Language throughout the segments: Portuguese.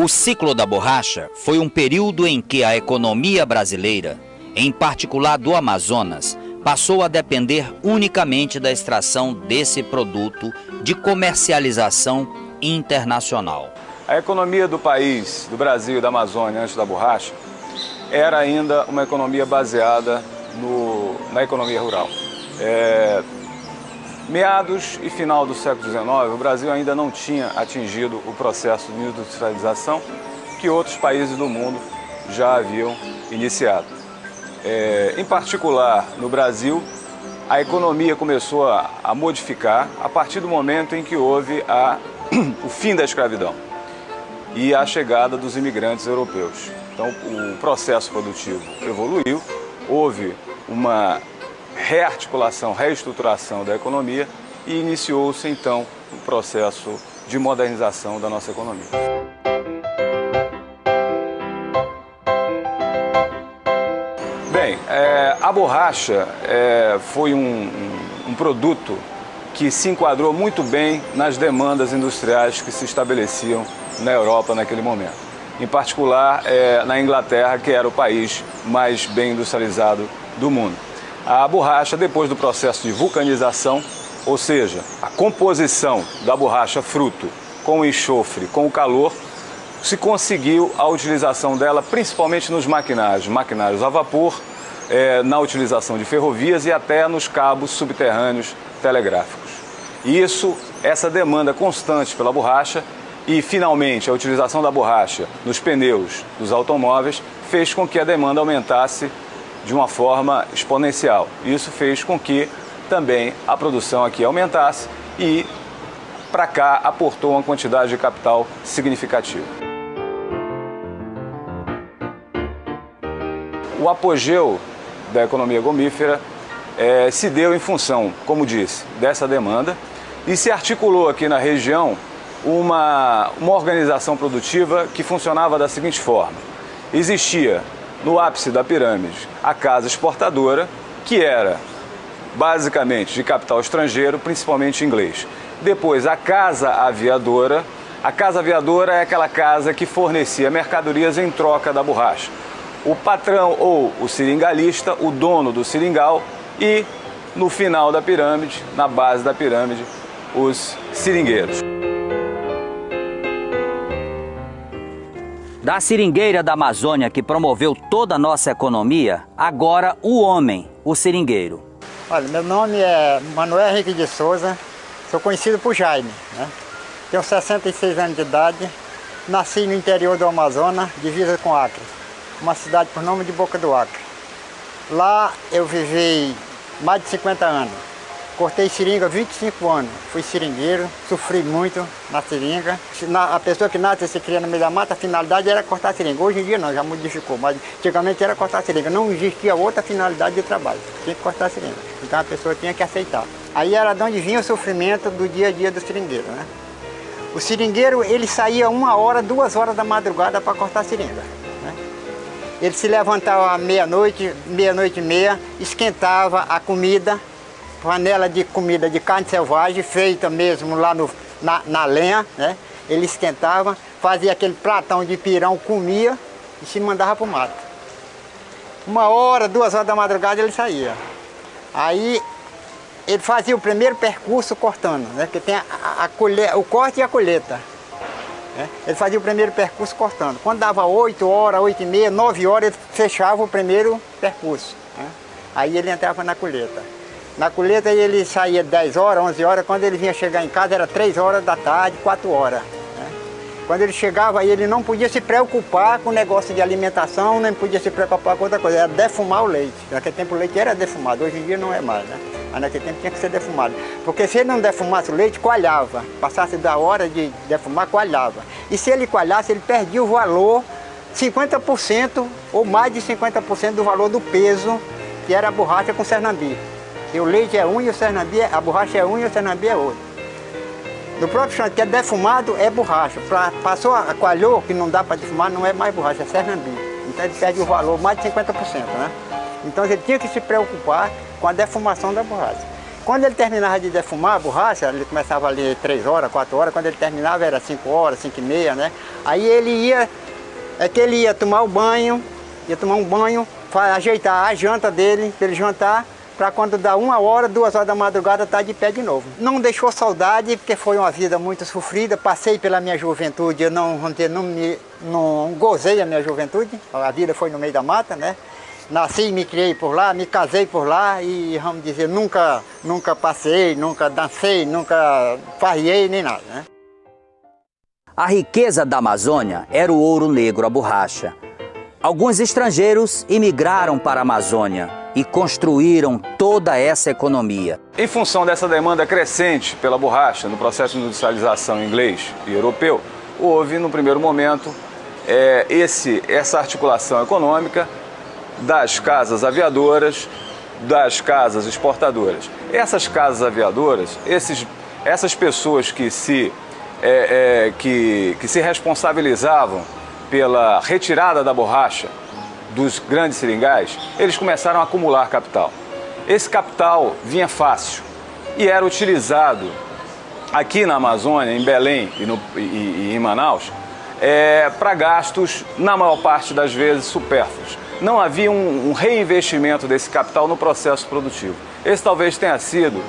O ciclo da borracha foi um período em que a economia brasileira, em particular do Amazonas, passou a depender unicamente da extração desse produto de comercialização internacional. A economia do país, do Brasil e da Amazônia, antes da borracha, era ainda uma economia baseada na economia rural. Meados e final do século XIX, o Brasil ainda não tinha atingido o processo de industrialização que outros países do mundo já haviam iniciado. Em particular, no Brasil, a economia começou a modificar a partir do momento em que houve o fim da escravidão e a chegada dos imigrantes europeus. Então, o processo produtivo evoluiu, houve uma rearticulação, reestruturação da economia e iniciou-se, então, o processo de modernização da nossa economia. Bem, a borracha foi um produto que se enquadrou muito bem nas demandas industriais que se estabeleciam na Europa naquele momento. Em particular, na Inglaterra, que era o país mais bem industrializado do mundo. A borracha, depois do processo de vulcanização, ou seja, a composição da borracha fruto com o enxofre, com o calor, se conseguiu a utilização dela principalmente nos maquinários a vapor, na utilização de ferrovias e até nos cabos subterrâneos telegráficos. E essa demanda constante pela borracha e, finalmente, a utilização da borracha nos pneus dos automóveis fez com que a demanda aumentasse de uma forma exponencial. Isso fez com que também a produção aqui aumentasse e para cá aportou uma quantidade de capital significativa. O apogeu da economia gomífera se deu em função, como disse, dessa demanda e se articulou aqui na região uma organização produtiva que funcionava da seguinte forma. Existia no ápice da pirâmide a casa exportadora, que era basicamente de capital estrangeiro, principalmente inglês. Depois a casa aviadora. A casa aviadora é aquela casa que fornecia mercadorias em troca da borracha. O patrão ou o seringalista, o dono do seringal e, no final da pirâmide, na base da pirâmide, os seringueiros. Da seringueira da Amazônia que promoveu toda a nossa economia, agora o homem, o seringueiro. Olha, meu nome é Manuel Henrique de Souza, sou conhecido por Jaime, né? Tenho 66 anos de idade, nasci no interior do Amazonas, divisa com Acre, uma cidade por nome de Boca do Acre. Lá eu vivi mais de 50 anos, cortei seringa há 25 anos, fui seringueiro, sofri muito na seringa. A pessoa que nasce e se cria no meio da mata, a finalidade era cortar seringa. Hoje em dia não, já modificou, mas antigamente era cortar seringa. Não existia outra finalidade de trabalho, tinha que cortar seringa. Então a pessoa tinha que aceitar. Aí era de onde vinha o sofrimento do dia a dia do seringueiro, né? O seringueiro, ele saía 1 hora, 2 horas da madrugada para cortar seringa, né? Ele se levantava à meia-noite, meia-noite e meia, esquentava a comida, panela de comida de carne selvagem, feita mesmo lá na lenha, né? Ele esquentava, fazia aquele pratão de pirão, comia e se mandava para o mato. 1 hora, 2 horas da madrugada ele saía. Aí ele fazia o primeiro percurso cortando, né? Que tem o corte e a colheita, né? Ele fazia o primeiro percurso cortando. Quando dava 8 horas, 8 e meia, 9 horas, ele fechava o primeiro percurso, né? Aí ele entrava na colheita. Na colheita ele saía 10 horas, 11 horas, quando ele vinha chegar em casa era 3 horas da tarde, 4 horas. Né? Quando ele chegava aí ele não podia se preocupar com o negócio de alimentação, nem podia se preocupar com outra coisa, era defumar o leite. Naquele tempo o leite era defumado, hoje em dia não é mais, né? Mas naquele tempo tinha que ser defumado. Porque se ele não defumasse o leite, coalhava. Passasse da hora de defumar, coalhava. E se ele coalhasse, ele perdia o valor, 50% ou mais de 50% do valor do peso, que era a borracha com cernambi. E o leite é um e a borracha é um e o cernambi é outro. No próprio chão que é defumado é borracha. Passou a coalhou, que não dá para defumar, não é mais borracha, é cernambi. Então ele perde o valor mais de 50%, né? Então ele tinha que se preocupar com a defumação da borracha. Quando ele terminava de defumar a borracha, ele começava ali 3 horas, 4 horas, quando ele terminava era 5 horas, 5 e meia, né? Aí ele ia tomar o banho, ajeitar a janta dele, para ele jantar, para quando dá 1 hora, 2 horas da madrugada, estar de pé de novo. Não deixou saudade, porque foi uma vida muito sofrida, passei pela minha juventude, eu não gozei a minha juventude, a vida foi no meio da mata, né? Nasci e me criei por lá, me casei por lá e, vamos dizer, nunca passei, nunca dancei, nunca farriei, nem nada, né? A riqueza da Amazônia era o ouro negro, a borracha. Alguns estrangeiros imigraram para a Amazônia e construíram toda essa economia. Em função dessa demanda crescente pela borracha no processo de industrialização inglês e europeu, houve, no primeiro momento, essa articulação econômica das casas aviadoras, das casas exportadoras. Essas casas aviadoras, essas pessoas que se responsabilizavam pela retirada da borracha dos grandes seringais, eles começaram a acumular capital. Esse capital vinha fácil e era utilizado aqui na Amazônia, em Belém e em Manaus, para gastos, na maior parte das vezes, supérfluos. Não havia um reinvestimento desse capital no processo produtivo. Essa talvez tenha sido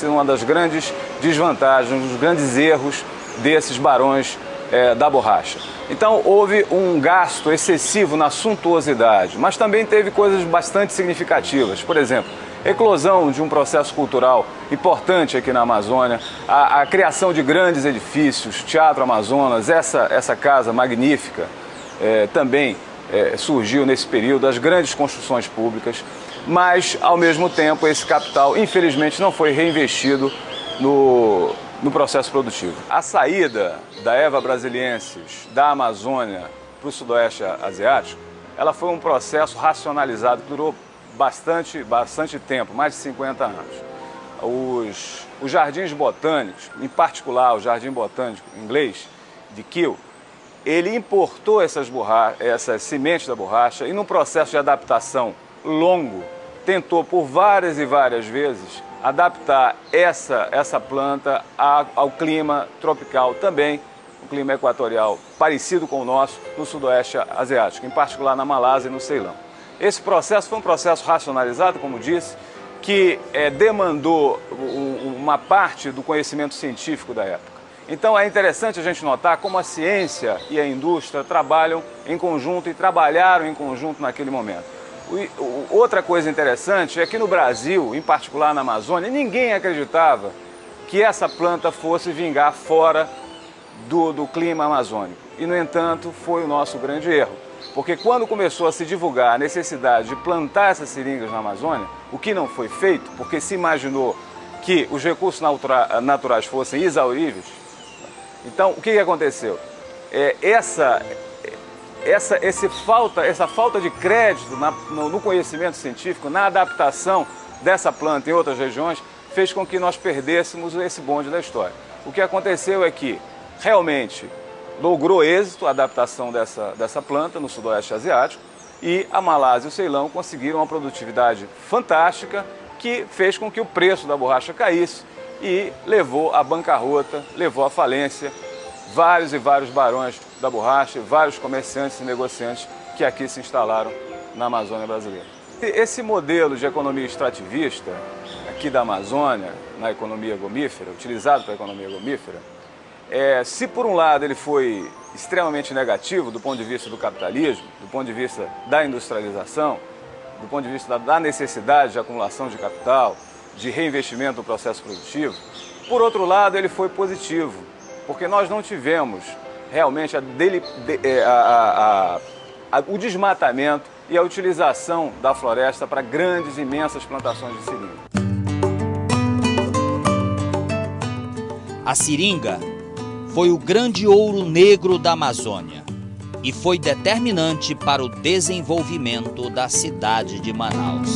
uma das grandes desvantagens, um dos grandes erros desses barões da borracha. Então houve um gasto excessivo na suntuosidade, mas também teve coisas bastante significativas. Por exemplo, eclosão de um processo cultural importante aqui na Amazônia, a criação de grandes edifícios, Teatro Amazonas, essa casa magnífica também surgiu nesse período, as grandes construções públicas, mas ao mesmo tempo esse capital infelizmente não foi reinvestido no processo produtivo. A saída da Eva Brasiliensis da Amazônia para o Sudoeste Asiático, ela foi um processo racionalizado que durou bastante tempo, mais de 50 anos. Os jardins botânicos, em particular o Jardim Botânico inglês de Kew, ele importou essas sementes da borracha e num processo de adaptação longo, tentou por várias e várias vezes adaptar essa planta ao clima tropical também, um clima equatorial parecido com o nosso no Sudoeste Asiático, em particular na Malásia e no Ceilão. Esse processo foi um processo racionalizado, como disse, que demandou uma parte do conhecimento científico da época. Então é interessante a gente notar como a ciência e a indústria trabalham em conjunto e trabalharam em conjunto naquele momento. Outra coisa interessante é que no Brasil, em particular na Amazônia, ninguém acreditava que essa planta fosse vingar fora do clima amazônico. E, no entanto, foi o nosso grande erro. Porque quando começou a se divulgar a necessidade de plantar essas seringas na Amazônia, o que não foi feito, porque se imaginou que os recursos naturais fossem exauríveis, então o que aconteceu? Essa falta de crédito no conhecimento científico, na adaptação dessa planta em outras regiões, fez com que nós perdêssemos esse bonde da história. O que aconteceu é que realmente logrou êxito a adaptação dessa planta no Sudoeste Asiático e a Malásia e o Ceilão conseguiram uma produtividade fantástica que fez com que o preço da borracha caísse e levou à bancarrota, levou à falência vários e vários barões da borracha, vários comerciantes e negociantes que aqui se instalaram na Amazônia brasileira. Esse modelo de economia extrativista aqui da Amazônia, na economia gomífera, utilizado para a economia gomífera, se por um lado ele foi extremamente negativo do ponto de vista do capitalismo, do ponto de vista da industrialização, do ponto de vista da necessidade de acumulação de capital, de reinvestimento no processo produtivo, por outro lado ele foi positivo, porque nós não tivemos realmente o desmatamento e a utilização da floresta para grandes, imensas plantações de seringa. A seringa foi o grande ouro negro da Amazônia e foi determinante para o desenvolvimento da cidade de Manaus.